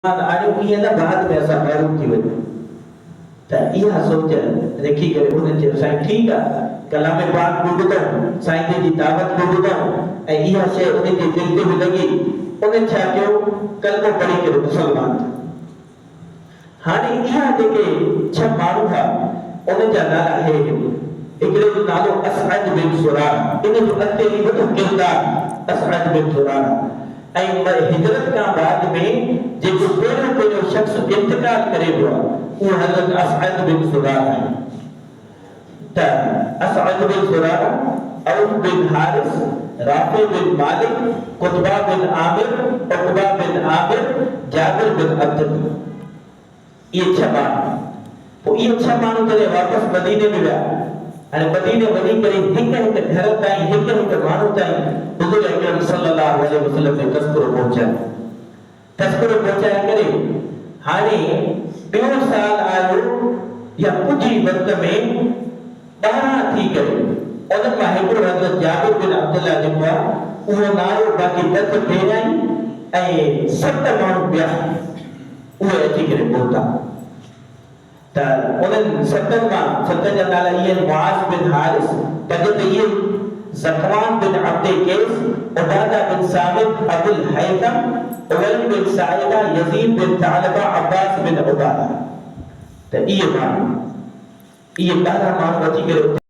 आने की है ना बाद में ऐसा मालूम थी वही तो यह सोच रखी करे उन्हें जो साईं ठीक है कलाम पाक ॿुधो साईं जी दावत ॿुधो ऐं इहा शइ उन्हें जे दिल ते बि लॻी उन्हें छा कयो कलमो पढ़ी करे मुसलमान हाणे इहा जेके छह माण्हू हुआ उन्हनि जा नाला हे हिकिड़े जो नालो असअद बिन सुरार इन जो अॻिते ई वॾो किरदार असअद बिन सुरार ऐं हिजरत खां बाद में जेको पहिरियों शख्स इंतकाल करे वियो आहे उहो हज़रत असअद बिन सुरार आहे त असअद बिन सुरार औफ बिन हारिस राफी बिन मालिक कुतबा बिन आमिर उक़बा बिन आमिर जाबिर बिन अब्दुल्ला ये छह माण्हू पोइ इहे छह माण्हू जॾहिं वापसि मदीने में विया हाणे मदीने वञी करे हिकु घर ताईं हिकु माण्हू ताईं हुज़ूर अकरम सल्लल्लाहु अलैहि वसल्लम ने तज़किरो पहुचाए करे हाणे ॿियो साल आयो या कुझु ई वक़्त में 12 थी करे उन मां हिकिड़ो हज़रत जाबिर बिन अब्दुल्ला जेको आहे उहो नालो बाक़ी 10 पहिरियां ऐं 7 माण्हू ॿिया उहे अची करे पहुता त उन्हनि 7 जा नाला इहे मुआज़ बिन हारिस पंज त इहे ज़कवान बिन अब्दे कैस उबादा बिन सामित अबुल हैथम उवैल बिन साइदा यजीद बिन तालबा अब्बास बिन उबादा त इहे माण्हू इहे 12 माण्हू अची करे